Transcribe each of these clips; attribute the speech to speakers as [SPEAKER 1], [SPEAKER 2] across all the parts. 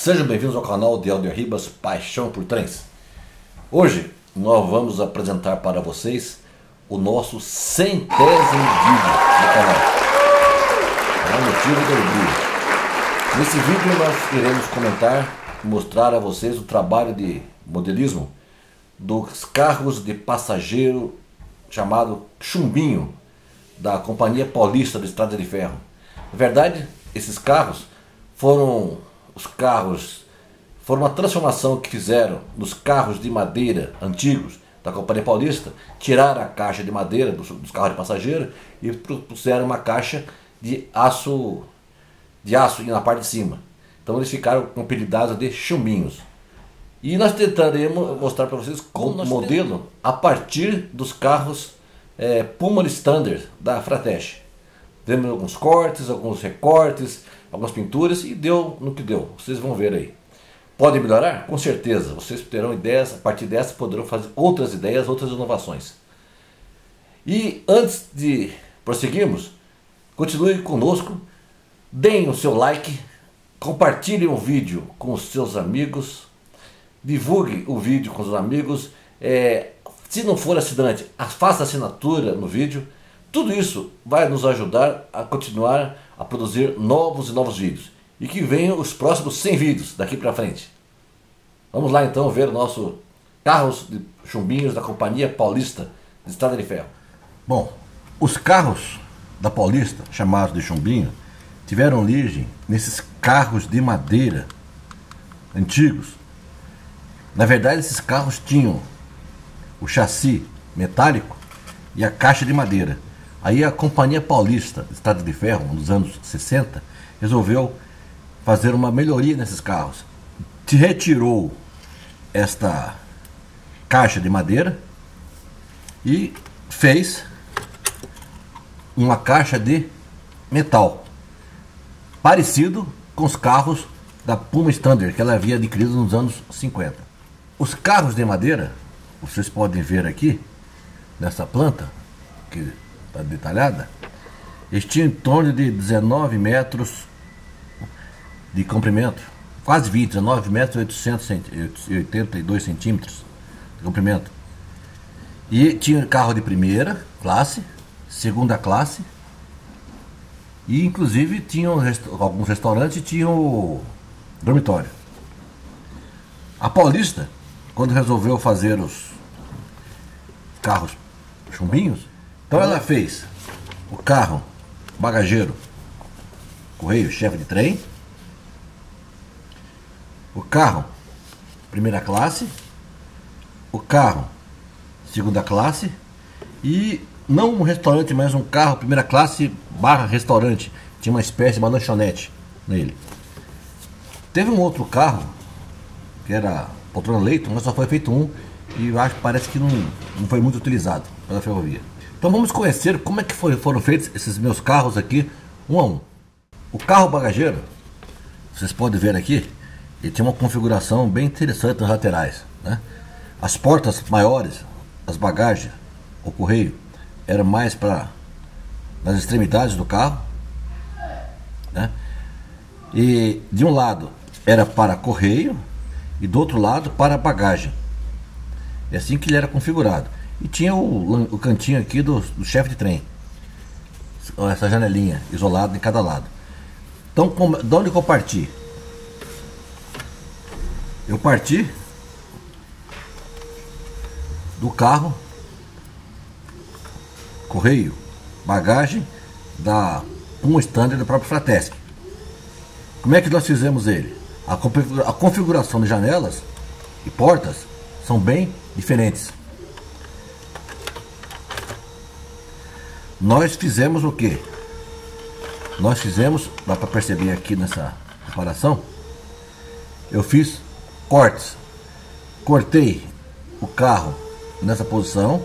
[SPEAKER 1] Sejam bem-vindos ao canal de Helder Ribas, Paixão por Trens. Hoje nós vamos apresentar para vocês o nosso 100º vídeo do canal. É um motivo de alegria. Nesse vídeo nós iremos comentar e mostrar a vocês o trabalho de modelismo dos carros de passageiro chamado Chumbinho, da Companhia Paulista de Estrada de Ferro. Na verdade, esses carros foram uma transformação que fizeram nos carros de madeira antigos da Companhia Paulista. Tiraram a caixa de madeira dos carros de passageiro e puseram uma caixa de aço na parte de cima. Então eles ficaram com apelidados de chumbinhos. E nós tentaremos mostrar para vocês como modelo a partir dos carros Puma Standard da Fratech. Temos alguns cortes, alguns recortes, algumas pinturas e deu no que deu. Vocês vão ver aí. Pode melhorar? Com certeza. Vocês terão ideias, a partir dessas poderão fazer outras ideias, outras inovações. E antes de prosseguirmos, continue conosco, deem o seu like, compartilhem o vídeo com os seus amigos, divulgue o vídeo com os amigos. Se não for assinante, faça assinatura no vídeo. Tudo isso vai nos ajudar a continuar a produzir novos e novos vídeos. E que venham os próximos 100 vídeos daqui para frente. Vamos lá então ver o nosso carros de chumbinhos da Companhia Paulista de Estrada de Ferro. Bom, os carros da Paulista, chamados de chumbinho, tiveram origem nesses carros de madeira antigos. Na verdade, esses carros tinham o chassi metálico e a caixa de madeira. Aí a Companhia Paulista de Estrada de Ferro, nos anos 60, resolveu fazer uma melhoria nesses carros. Retirou esta caixa de madeira e fez uma caixa de metal, parecido com os carros da Puma Standard que ela havia adquirido nos anos 50. Os carros de madeira, vocês podem ver aqui, nessa planta, que está detalhada, eles tinham em torno de 19 metros de comprimento, quase 20, 19 metros e 882 centímetros de comprimento. E tinha carro de primeira classe, segunda classe, e inclusive tinham alguns restaurantes tinham o dormitório. A Paulista, quando resolveu fazer os carros chumbinhos, então ela fez o carro bagageiro correio chefe de trem, o carro primeira classe, o carro segunda classe e não um restaurante, mas um carro primeira classe barra restaurante. Tinha uma espécie de uma lanchonete nele. Teve um outro carro que era poltrona leito, mas só foi feito um e parece que não foi muito utilizado pela ferrovia. Então vamos conhecer como é que foram feitos esses meus carros aqui, um a um. O carro bagageiro, vocês podem ver aqui, ele tinha uma configuração bem interessante nas laterais, né? As portas maiores, as bagagens, o correio, era mais nas extremidades do carro, né? E de um lado era para correio e do outro lado para bagagem. É assim que ele era configurado. E tinha o cantinho aqui do chefe de trem, essa janelinha isolada em cada lado. Então, de onde que eu parti? Eu parti do carro correio, bagagem da Puma Standard da própria Fratech. Como é que nós fizemos ele? A configuração de janelas e portas são bem diferentes. Nós fizemos o que? Nós fizemos, dá para perceber aqui nessa comparação, eu fiz cortes. Cortei o carro nessa posição.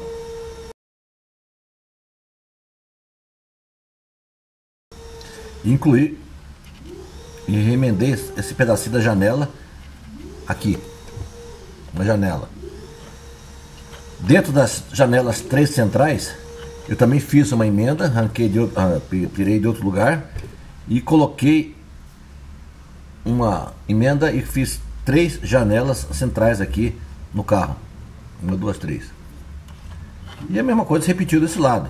[SPEAKER 1] Incluí e remendei esse pedacinho da janela aqui. Uma janela. Dentro das janelas três centrais, eu também fiz uma emenda, tirei de outro lugar e coloquei uma emenda e fiz 3 janelas centrais aqui no carro. 1, 2, 3. E a mesma coisa se repetiu desse lado.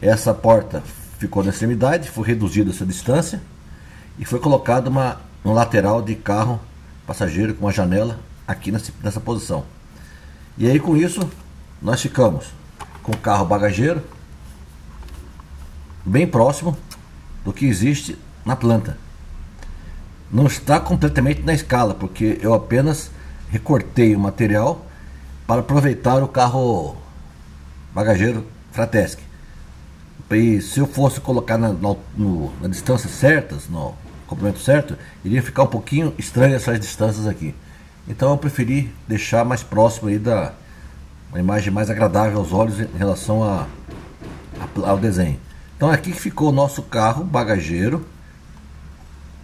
[SPEAKER 1] Essa porta ficou na extremidade, foi reduzida essa distância e foi colocada no lateral de carro passageiro com uma janela aqui nessa posição. E aí com isso nós ficamos com o carro bagageiro bem próximo do que existe na planta. Não está completamente na escala, porque eu apenas recortei o material para aproveitar o carro bagageiro Fratesc. E se eu fosse colocar na distância certas, no comprimento certo, iria ficar um pouquinho estranho essas distâncias aqui. Então eu preferi deixar mais próximo aí uma imagem mais agradável aos olhos em relação ao desenho. Então aqui ficou o nosso carro bagageiro,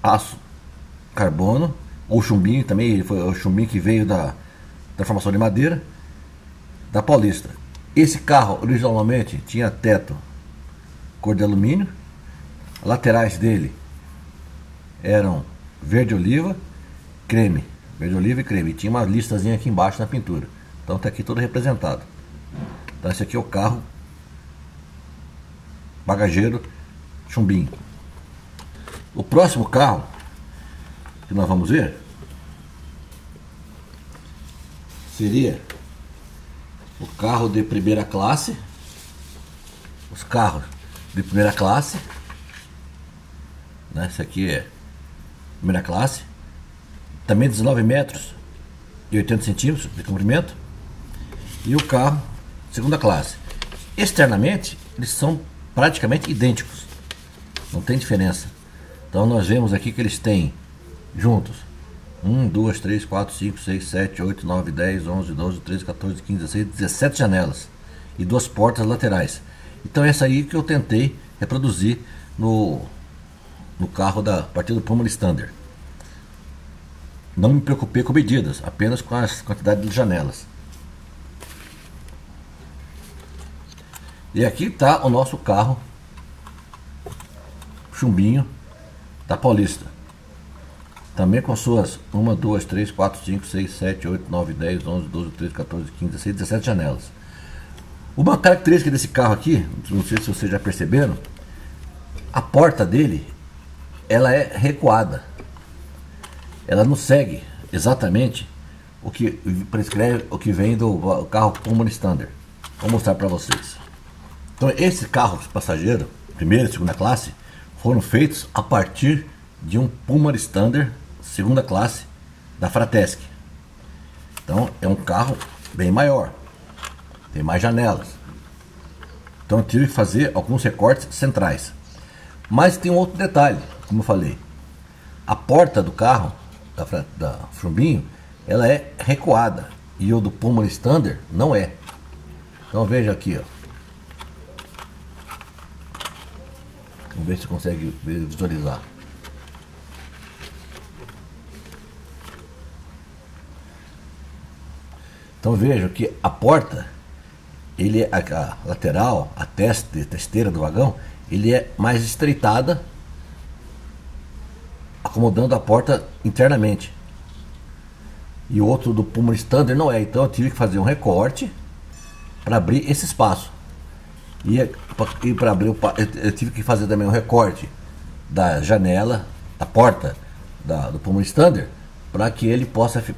[SPEAKER 1] aço carbono, ou chumbinho também, foi o chumbinho que veio da formação de madeira da Paulista. Esse carro originalmente tinha teto cor de alumínio, laterais dele eram verde oliva, creme, verde oliva e creme. E tinha uma listazinha aqui embaixo na pintura. Então está aqui todo representado. Então esse aqui é o carro bagageiro chumbinho. O próximo carro que nós vamos ver seria o carro de primeira classe. Os carros de primeira classe, né? Esse aqui é primeira classe, também 19 metros e 80 centímetros de comprimento. E o carro segunda classe. Externamente eles são praticamente idênticos, não tem diferença. Então nós vemos aqui que eles têm juntos 1, 2, 3, 4, 5, 6, 7, 8, 9, 10, 11, 12, 13, 14, 15, 16, 17 janelas e 2 portas laterais. Então essa aí que eu tentei reproduzir no carro a partir do Puma Standard. Não me preocupei com medidas, apenas com a quantidade de janelas. E aqui está o nosso carro chumbinho da Paulista. Também com suas 1, 2, 3, 4, 5, 6, 7, 8, 9, 10, 11, 12, 13, 14, 15, 16, 17 janelas. Uma característica desse carro aqui, não sei se vocês já perceberam, a porta dele, ela é recuada. Ela não segue exatamente o que prescreve, o que vem do carro Puma Standard. Vou mostrar para vocês. Então esses carros passageiros, primeira e segunda classe, foram feitos a partir de um Puma Standard segunda classe da Fratesc. Então é um carro bem maior, tem mais janelas. Então eu tive que fazer alguns recortes centrais. Mas tem um outro detalhe, como eu falei. A porta do carro da Chumbinho, ela é recuada e o do Puma Standard não é. Então veja aqui, ó. Vamos ver se consegue visualizar. Então veja que a porta, a lateral, a testeira do vagão, ele é mais estreitada, acomodando a porta internamente. E o outro do Puma Standard não é. Então eu tive que fazer um recorte para abrir esse espaço. E para abrir eu tive que fazer também um recorte da janela, da porta do Puma Standard, para que ele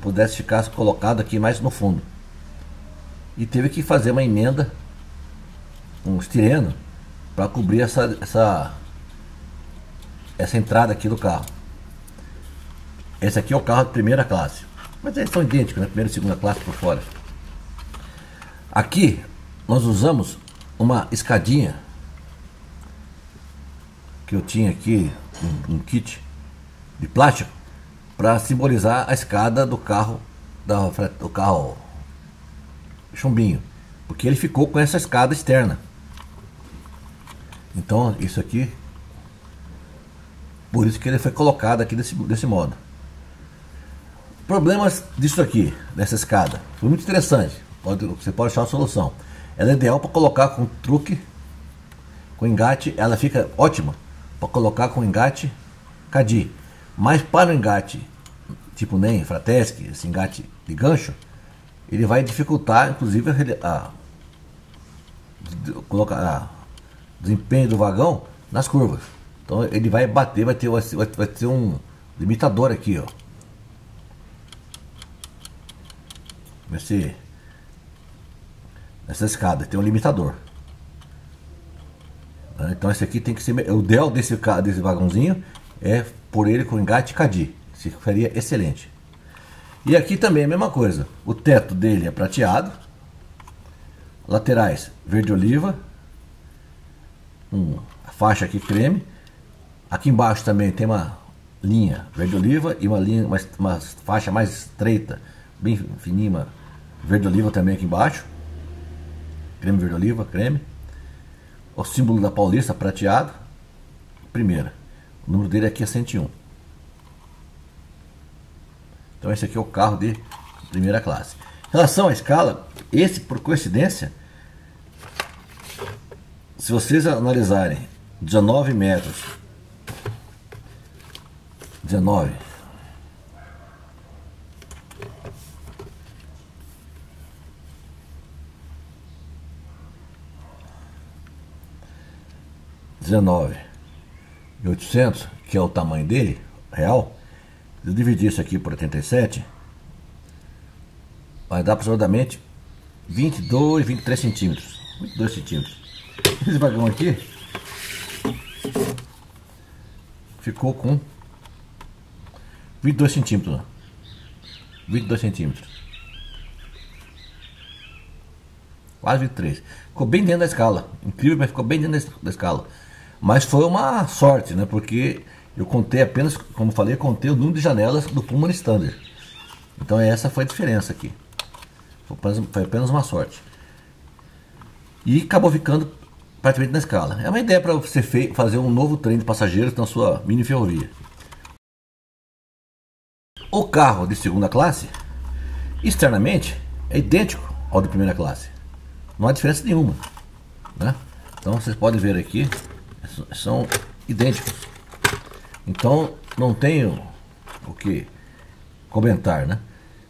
[SPEAKER 1] pudesse ficar colocado aqui mais no fundo. E teve que fazer uma emenda, um estireno, para cobrir essa entrada aqui do carro. Esse aqui é o carro de primeira classe, mas eles são idênticos, né? Primeira e segunda classe por fora. Aqui nós usamos uma escadinha que eu tinha aqui, um kit de plástico, para simbolizar a escada do carro Chumbinho, porque ele ficou com essa escada externa. Então isso aqui, por isso que ele foi colocado aqui desse modo. Problemas disso aqui, dessa escada, foi muito interessante. Você pode achar uma solução. Ela é ideal para colocar com truque, com engate. Ela fica ótima para colocar com engate Cadi. Mas para o engate tipo NEM, Fratesc, esse engate de gancho, ele vai dificultar inclusive colocar o desempenho do vagão nas curvas. Então ele vai bater, vai ter um limitador aqui, ó. Vai ser nessa escada, tem um limitador. Então esse aqui tem que ser o ideal desse vagãozinho é por ele com engate Cadi. Isso ficaria excelente. E aqui também é a mesma coisa. O teto dele é prateado, laterais verde oliva, a faixa aqui creme. Aqui embaixo também tem uma linha verde oliva e uma faixa mais estreita, bem fininha, verde oliva também aqui embaixo. Creme verde oliva, creme. O símbolo da Paulista prateado. Primeira. O número dele aqui é 101. Então esse aqui é o carro de primeira classe. Em relação à escala, esse por coincidência, se vocês analisarem 19 metros, 19 e 800, que é o tamanho dele real, se eu dividir isso aqui por 87, vai dar aproximadamente 22, 23 centímetros. 22 centímetros. Esse vagão aqui ficou com 22 centímetros. Né? 22 centímetros. Quase 23. Ficou bem dentro da escala. Incrível, mas ficou bem dentro da escala. Mas foi uma sorte, né? Porque eu contei apenas, como falei, contei o número de janelas do Pullman Standard. Então essa foi a diferença aqui. Foi apenas uma sorte. E acabou ficando praticamente na escala. É uma ideia para você fazer um novo trem de passageiros na sua mini ferrovia. O carro de segunda classe, externamente, é idêntico ao de primeira classe. Não há diferença nenhuma, né? Então vocês podem ver aqui, são idênticos. Então não tenho o que comentar, né?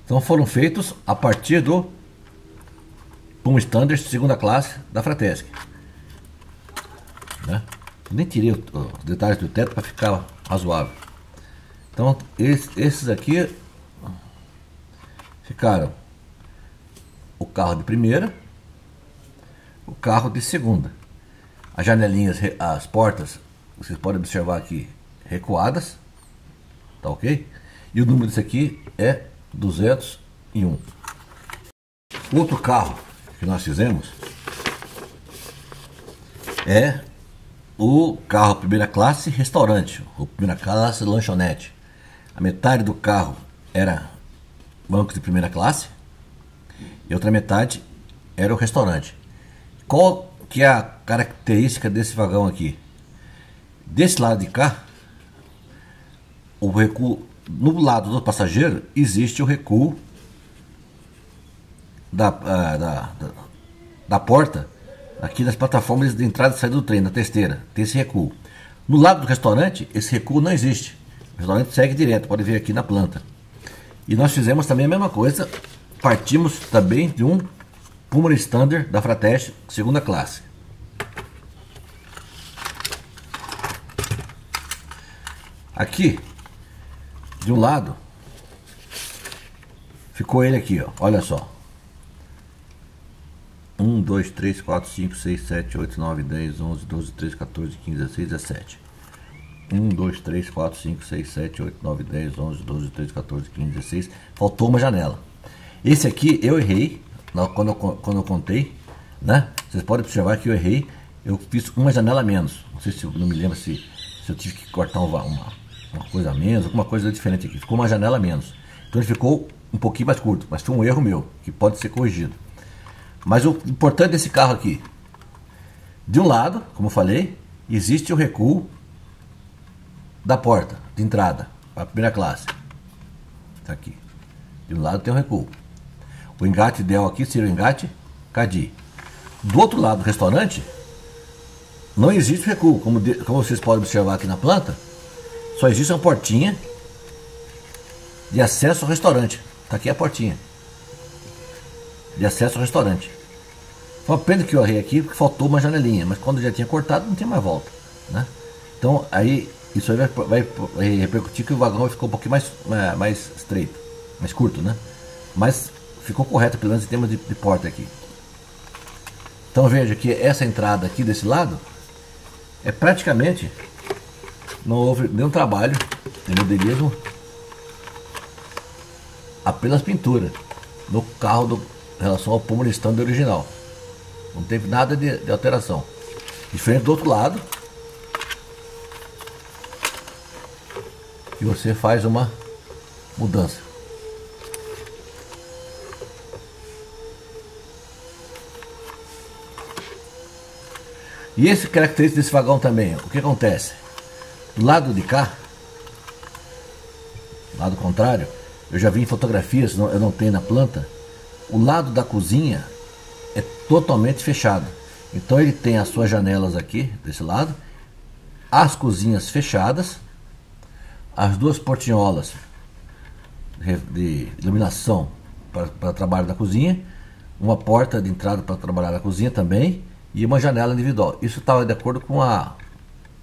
[SPEAKER 1] Então foram feitos a partir do Pullman Standard segunda classe da Fratesc, né? Eu nem tirei os detalhes do teto para ficar razoável. Então esses aqui ficaram o carro de primeira, o carro de segunda. As janelinhas, as portas, vocês podem observar aqui, recuadas, tá ok? E o número desse aqui é 201. Outro carro que nós fizemos é o carro primeira classe restaurante, o primeira classe lanchonete. A metade do carro era bancos de primeira classe e a outra metade era o restaurante. Qual que é a característica desse vagão aqui? Desse lado de cá, o recuo, no lado do passageiro, existe o recuo da porta, aqui das plataformas de entrada e saída do trem, na testeira, tem esse recuo. No lado do restaurante, esse recuo não existe. O restaurante segue direto, pode ver aqui na planta. E nós fizemos também a mesma coisa, partimos também de um Pullman Standard da Fratesc, segunda classe. Aqui, de um lado, ficou ele aqui, ó, olha só. 1, 2, 3, 4, 5, 6, 7, 8, 9, 10, 11, 12, 13, 14, 15, 16, 17. 1, 2, 3, 4, 5, 6, 7, 8, 9, 10, 11, 12, 13, 14, 15, 16. Faltou uma janela. Esse aqui eu errei quando eu contei, né? Vocês podem observar que eu errei. Eu fiz uma janela a menos. Não sei se eu não me lembro se eu tive que cortar uma coisa a menos, alguma coisa diferente aqui. Ficou uma janela a menos. Então ele ficou um pouquinho mais curto, mas foi um erro meu, que pode ser corrigido. Mas o importante desse carro aqui, de um lado, como eu falei, existe o recuo da porta de entrada para a primeira classe. Tá aqui. De um lado tem um recuo. O engate ideal aqui seria o engate Cadi. Do outro lado do restaurante, não existe recuo. Como vocês podem observar aqui na planta, só existe uma portinha de acesso ao restaurante. Está aqui a portinha de acesso ao restaurante. Foi uma pena que eu errei aqui porque faltou uma janelinha, mas quando já tinha cortado não tem mais volta, né? Então aí isso aí vai repercutir que o vagão ficou um pouquinho mais estreito, mais curto, né? Mas ficou correto pelo menos em termos de porta aqui. Então veja que essa entrada aqui desse lado é praticamente, não houve nenhum trabalho de modelismo, apenas pintura no carro em relação ao Puma Standard original. Não teve nada de alteração. Diferente do outro lado, e você faz uma mudança. E esse característico desse vagão também, o que acontece? Do lado de cá, lado contrário, eu já vi em fotografias, eu não tenho na planta, o lado da cozinha é totalmente fechado. Então ele tem as suas janelas aqui, desse lado, as cozinhas fechadas, as duas portinholas de iluminação para trabalho da cozinha, uma porta de entrada para trabalhar na cozinha também, e uma janela individual. Isso estava de acordo com a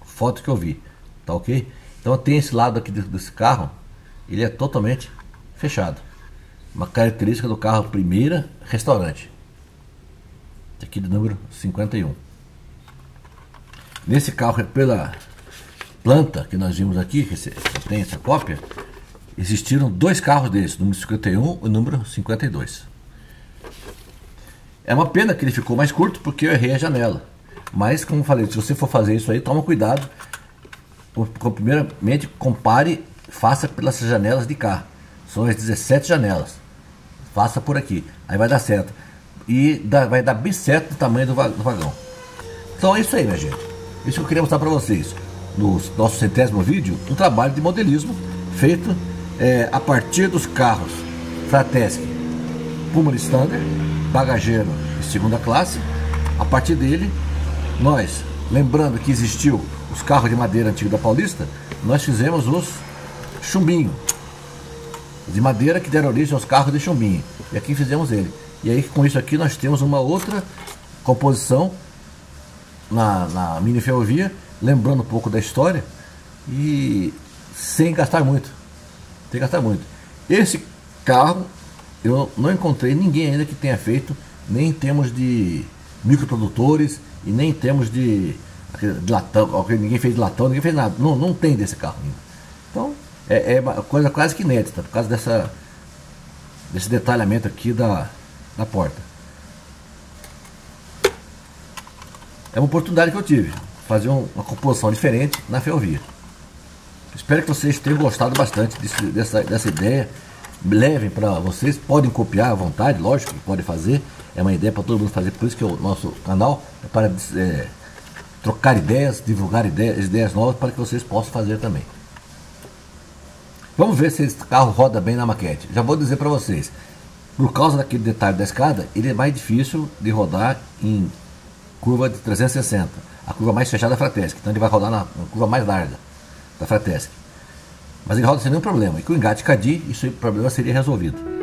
[SPEAKER 1] foto que eu vi, tá ok? Então tem esse lado aqui desse carro, ele é totalmente fechado. Uma característica do carro primeira restaurante, aqui do número 51. Nesse carro, pela planta que nós vimos aqui, que tem essa cópia, existiram dois carros desses, o número 51 e o número 52. É uma pena que ele ficou mais curto porque eu errei a janela. Mas, como eu falei, se você for fazer isso aí, toma cuidado. Primeiramente, compare, faça pelas janelas de cá. São as 17 janelas. Faça por aqui. Aí vai dar certo. E vai dar bem certo o tamanho do vagão. Então é isso aí, minha gente. Isso que eu queria mostrar para vocês. No nosso 100º vídeo, um trabalho de modelismo feito a partir dos carros Frateschi Puma Standard, bagageiro de segunda classe. A partir dele, nós, lembrando que existiu os carros de madeira antigos da Paulista, nós fizemos os chumbinho de madeira que deram origem aos carros de chumbinho. E aqui fizemos ele. E aí com isso aqui nós temos uma outra composição na mini ferrovia, lembrando um pouco da história e sem gastar muito. Sem gastar muito. Esse carro eu não encontrei ninguém ainda que tenha feito, nem em termos de microprodutores e nem em termos de latão, ninguém fez latão, ninguém fez nada. Não tem desse carro ainda. Então é uma coisa quase que inédita, por causa desse detalhamento aqui da porta. É uma oportunidade que eu tive, fazer uma composição diferente na ferrovia. Espero que vocês tenham gostado bastante dessa ideia. Levem para vocês, podem copiar à vontade, lógico que podem fazer. É uma ideia para todo mundo fazer, por isso que o nosso canal é para trocar ideias, divulgar ideias novas para que vocês possam fazer também. Vamos ver se esse carro roda bem na maquete. Já vou dizer para vocês, por causa daquele detalhe da escada, ele é mais difícil de rodar em curva de 360. A curva mais fechada é a Frateschi, então ele vai rodar na curva mais larga da Frateschi. Mas ele roda sem nenhum problema. E com o engate Caddy, isso aí, o problema seria resolvido.